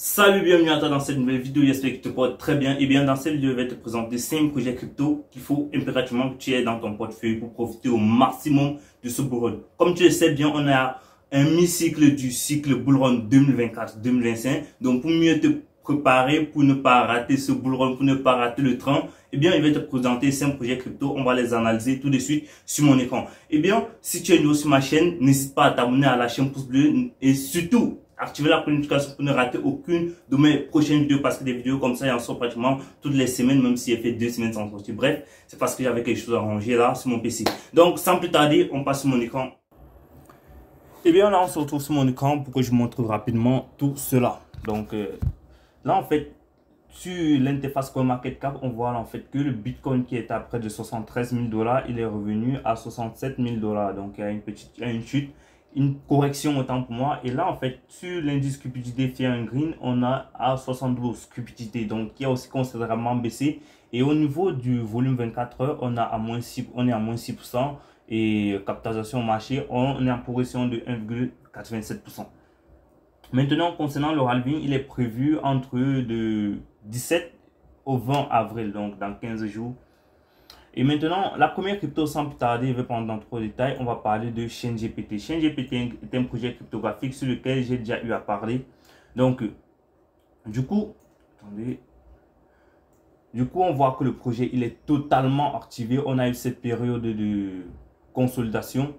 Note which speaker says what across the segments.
Speaker 1: Salut, bienvenue à toi dans cette nouvelle vidéo, j'espère que tu te portes très bien. Et bien dans cette vidéo, je vais te présenter 5 projets crypto qu'il faut impérativement que tu aies dans ton portefeuille pour profiter au maximum de ce bull run. Comme tu le sais bien, on a un mi-cycle du cycle bull run 2024-2025. Donc pour mieux te préparer, pour ne pas rater ce bull run, pour ne pas rater le train, eh bien, je vais te présenter 5 projets crypto. On va les analyser tout de suite sur mon écran. Eh bien, si tu es nouveau sur ma chaîne, n'hésite pas à t'abonner à la chaîne pouce bleu et surtout, activez la notification pour ne rater aucune de mes prochaines vidéos parce que des vidéos comme ça, il en sort pratiquement toutes les semaines, même si j'ai fait 2 semaines sans sortir. Bref, c'est parce que j'avais quelque chose à ranger là sur mon PC. Donc, sans plus tarder, on passe sur mon écran. Et bien là, on se retrouve sur mon écran pour que je montre rapidement tout cela. Donc, là, en fait, sur l'interface CoinMarketCap, on voit en fait que le Bitcoin qui était à près de 73 000 $, il est revenu à 67 000 $. Donc, il y a une chute. Une correction autant pour moi. Et là, en fait, sur l'indice cupidité Fear and Green, on a à 72 cupidité. Donc, qui a aussi considérablement baissé. Et au niveau du volume 24 heures, on est à moins 6%. Et capitalisation au marché, on est en progression de 1,87%. Maintenant, concernant le halving, il est prévu entre de 17 au 20 avril, donc dans 15 jours. Et maintenant, la première crypto, sans plus tarder, je vais prendre dans trop de détails, on va parler de ChainGPT. ChainGPT est un projet cryptographique sur lequel j'ai déjà eu à parler. Donc, du coup, attendez. Du coup, on voit que le projet, il est totalement activé. On a eu cette période de consolidation.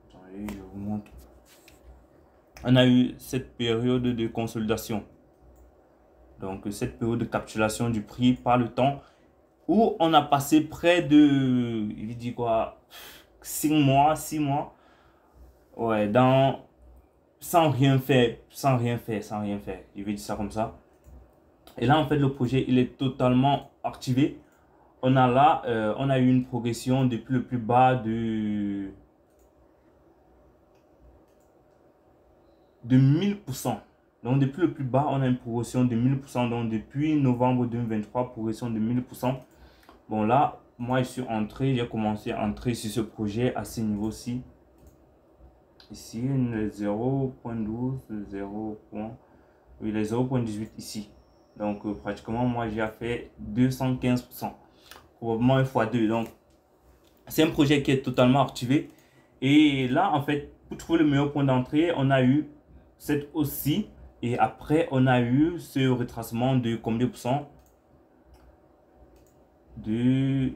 Speaker 1: Attendez, je vous montre. On a eu cette période de consolidation. Donc, cette période de capitulation du prix par le temps, où on a passé près de, il dit quoi, 6 mois, ouais, sans rien faire, je vais dire ça comme ça. Et là, en fait, le projet, il est totalement activé. On a là, on a eu une progression depuis le plus bas de 1000%. Donc, depuis le plus bas, on a une progression de 1000%. Donc, depuis novembre 2023, progression de 1000%. Bon, là, moi, je suis entré, j'ai commencé à entrer sur ce projet à ce niveau-ci. Ici, le 0.12, le 0. Oui, les 0.18 ici. Donc, pratiquement, moi, j'ai fait 215%. Probablement 1 fois 2. Donc, c'est un projet qui est totalement activé. Et là, en fait, pour trouver le meilleur point d'entrée, on a eu cette hausse-ci. Et après, on a eu ce retracement de combien de pourcents? De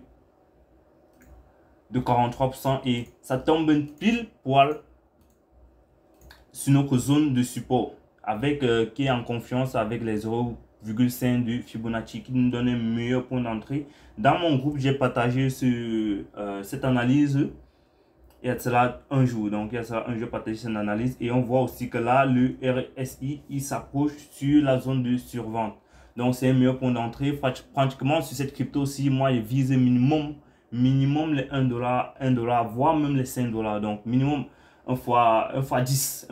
Speaker 1: 43%. Et ça tombe pile poil sur notre zone de support. Avec qui est en confiance avec les 0,5 de Fibonacci qui nous donne un meilleur point d'entrée. Dans mon groupe, j'ai partagé cette analyse. Il y a cela un jour. Donc, il y a cela un jour partagé cette analyse. Et on voit aussi que là, le RSI, il s'approche sur la zone de survente. Donc, c'est un meilleur point d'entrée. Pratiquement, sur cette crypto aussi, moi, je vise minimum les 1 $, voire même les 5 $. Donc, minimum 1 fois 10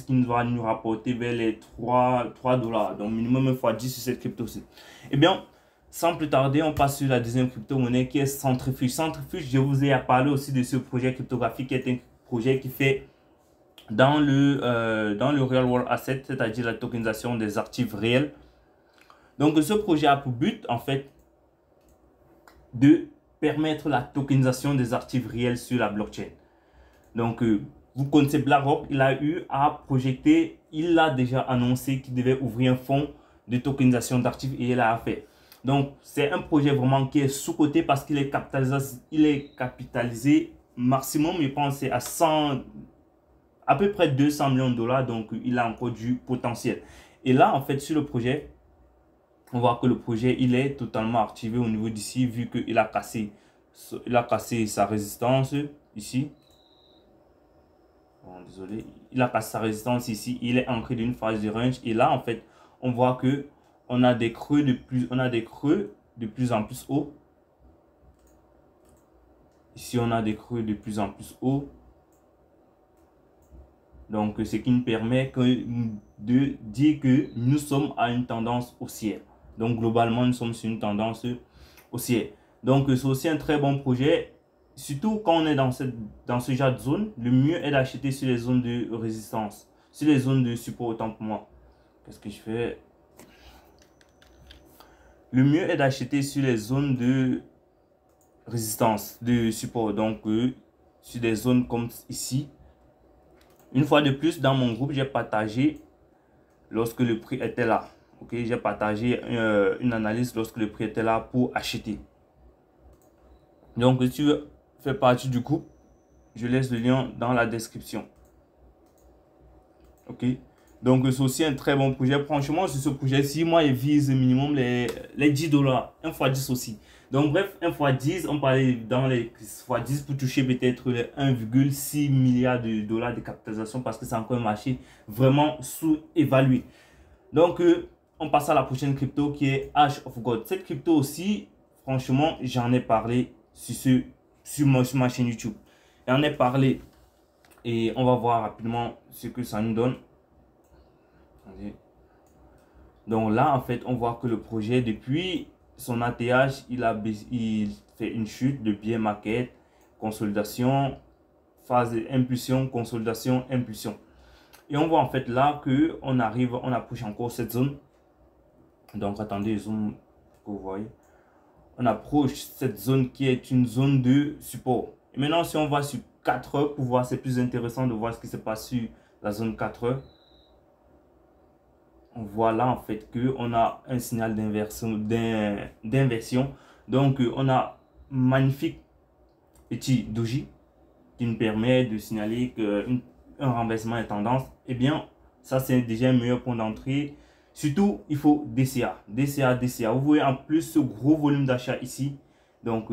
Speaker 1: qui va nous rapporter vers les 3 $. Donc, minimum 1 fois 10 sur cette crypto aussi. Eh bien, sans plus tarder, on passe sur la deuxième crypto-monnaie qui est Centrifuge. Centrifuge, je vous ai parlé aussi de ce projet cryptographique qui est un projet qui fait dans le Real World Asset, c'est-à-dire la tokenisation des actifs réels. Donc, ce projet a pour but, en fait, de permettre la tokenisation des actifs réels sur la blockchain. Donc, vous connaissez BlackRock, il a eu à projeter, il a déjà annoncé qu'il devait ouvrir un fonds de tokenisation d'actifs et il a fait. Donc, c'est un projet vraiment qui est sous-coté parce qu'il est capitalisé maximum, je pense, c'est à peu près 200 millions de $. Donc, il a encore du potentiel. Et là, en fait, sur le projet, on voit que le projet, il est totalement activé au niveau d'ici, vu qu'il a cassé sa résistance ici. Bon, désolé, il a cassé sa résistance ici. Il est ancré d'une phase de range. Et là, en fait, on voit que on a des creux de plus en plus haut. Ici, on a des creux de plus en plus haut. Donc, ce qui nous permet de dire que nous sommes à une tendance haussière. Donc, globalement, nous sommes sur une tendance haussière. Donc, c'est aussi un très bon projet. Surtout quand on est dans ce genre de zone, le mieux est d'acheter sur les zones de résistance. Sur les zones de support, autant pour moi. Qu'est-ce que je fais? le mieux est d'acheter sur les zones de résistance, de support. Donc, sur des zones comme ici. Une fois de plus, dans mon groupe, j'ai partagé lorsque le prix était là. Ok, j'ai partagé une analyse lorsque le prix était là pour acheter. Donc, si tu veux faire partie du groupe, je laisse le lien dans la description. Ok. Donc, c'est aussi un très bon projet. Franchement, sur ce projet-ci, moi, il vise minimum les 10 dollars. 1 x 10 aussi. Donc, bref, 1 x 10, on parlait dans les x 10 pour toucher peut-être les 1,6 milliard de dollars de capitalisation parce que c'est encore un marché vraiment sous-évalué. Donc, on passe à la prochaine crypto qui est Hash of God. Cette crypto aussi, franchement, j'en ai parlé sur ma chaîne YouTube. J'en ai parlé et on va voir rapidement ce que ça nous donne. Donc là, en fait, on voit que le projet, depuis son ATH, il fait une chute de bear market, consolidation, phase impulsion, consolidation, impulsion. Et on voit en fait là que on approche encore cette zone. Donc attendez, zoom, que vous voyez. On approche cette zone qui est une zone de support. Et maintenant, si on va sur 4 heures pour voir, c'est plus intéressant de voir ce qui se passe sur la zone 4 heures. On voit là en fait que on a un signal d'inversion. Donc on a magnifique petit doji qui nous permet de signaler qu'un renversement est tendance. Et bien ça c'est déjà un meilleur point d'entrée. Surtout il faut DCA. Vous voyez en plus ce gros volume d'achat ici. Donc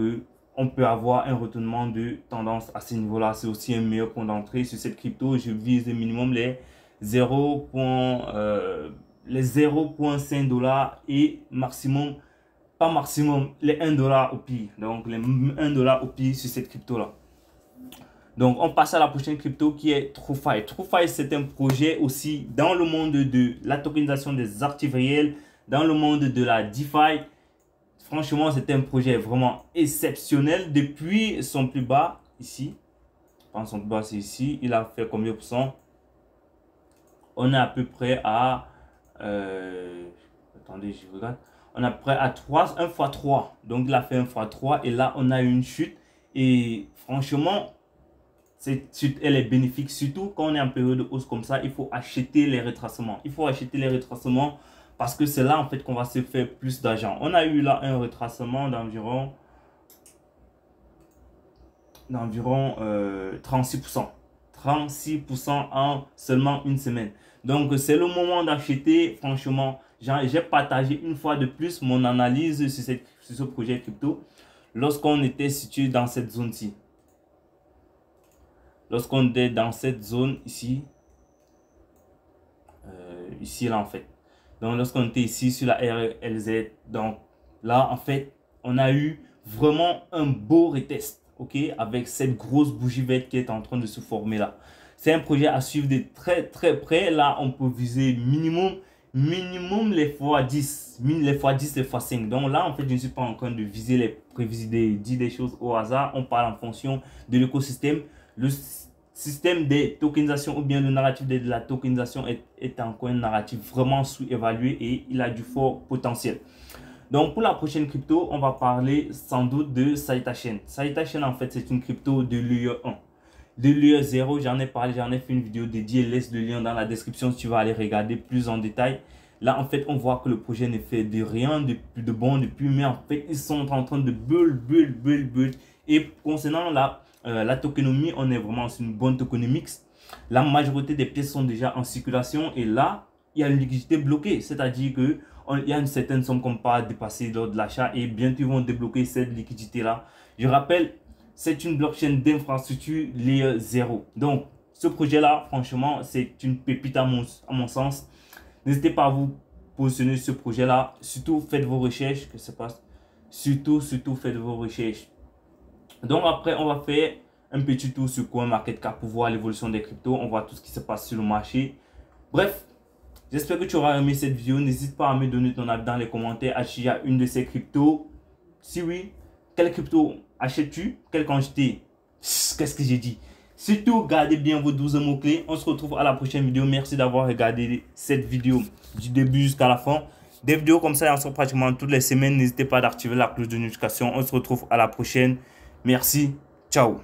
Speaker 1: on peut avoir un retournement de tendance à ce niveau là. C'est aussi un meilleur point d'entrée sur cette crypto. Je vise le minimum les 0,5 dollars et maximum, pas maximum, les 1 dollar au pire. Donc les 1 dollar au pire sur cette crypto là. Donc on passe à la prochaine crypto qui est TrueFi. TrueFi, c'est un projet aussi dans le monde de la tokenisation des actifs réels, dans le monde de la DeFi. Franchement, c'est un projet vraiment exceptionnel. Depuis son plus bas ici, son plus bas c'est ici, il a fait combien pour cent? On est à peu près à attendez, je regarde. On est à peu près à 1 x 3. Donc il a fait 1 x 3 et là on a une chute. Et franchement, cette chute elle est bénéfique. Surtout quand on est en période de hausse comme ça, il faut acheter les retracements. Il faut acheter les retracements parce que c'est là en fait qu'on va se faire plus d'argent. On a eu là un retracement d'environ 36%. 36% en seulement une semaine. Donc, c'est le moment d'acheter. Franchement, j'ai partagé une fois de plus mon analyse sur ce projet crypto lorsqu'on était situé dans cette zone-ci. Lorsqu'on était dans cette zone ici, ici là en fait. Donc, lorsqu'on était ici sur la RLZ, donc là en fait, on a eu vraiment un beau retest. Ok, avec cette grosse bougie verte qui est en train de se former là. C'est un projet à suivre de très près. Là, on peut viser minimum les fois 10, les fois 10, les fois 5. Donc là, en fait, je ne suis pas en train de viser dire des choses au hasard. On parle en fonction de l'écosystème. Le système des tokenisations ou bien le narratif de la tokenisation est encore un narratif vraiment sous-évalué et il a du fort potentiel. Donc, pour la prochaine crypto, on va parler sans doute de Saita Chain. Saita Chain, en fait, c'est une crypto de l'UE 1. De l'UE 0, j'en ai parlé, j'en ai fait une vidéo dédiée. Laisse le lien dans la description si tu vas aller regarder plus en détail. Là, en fait, on voit que le projet ne fait de rien de bon depuis, mais en fait, ils sont en train de bull. Et concernant la tokenomie, on est vraiment sur une bonne tokenomics. La majorité des pièces sont déjà en circulation et là, il y a une liquidité bloquée. C'est-à-dire que il y a une certaine somme qu'on ne peut pas dépasser lors de l'achat et bientôt ils vont débloquer cette liquidité là. Je rappelle, c'est une blockchain d'infrastructure layer 0. Donc ce projet là, franchement, c'est une pépite à mon sens. N'hésitez pas à vous positionner sur ce projet là. Surtout faites vos recherches. Que se passe? Surtout faites vos recherches. Donc après on va faire un petit tour sur CoinMarketCap pour voir l'évolution des cryptos. On voit tout ce qui se passe sur le marché. Bref. J'espère que tu auras aimé cette vidéo. N'hésite pas à me donner ton avis dans les commentaires. Achètes une de ces cryptos? Si oui, quelle crypto achètes-tu? Quelle quantité? Qu'est-ce que j'ai dit? Surtout, gardez bien vos 12 mots-clés. On se retrouve à la prochaine vidéo. Merci d'avoir regardé cette vidéo du début jusqu'à la fin. Des vidéos comme ça, il en sort pratiquement toutes les semaines. N'hésitez pas d'activer la cloche de notification. On se retrouve à la prochaine. Merci. Ciao.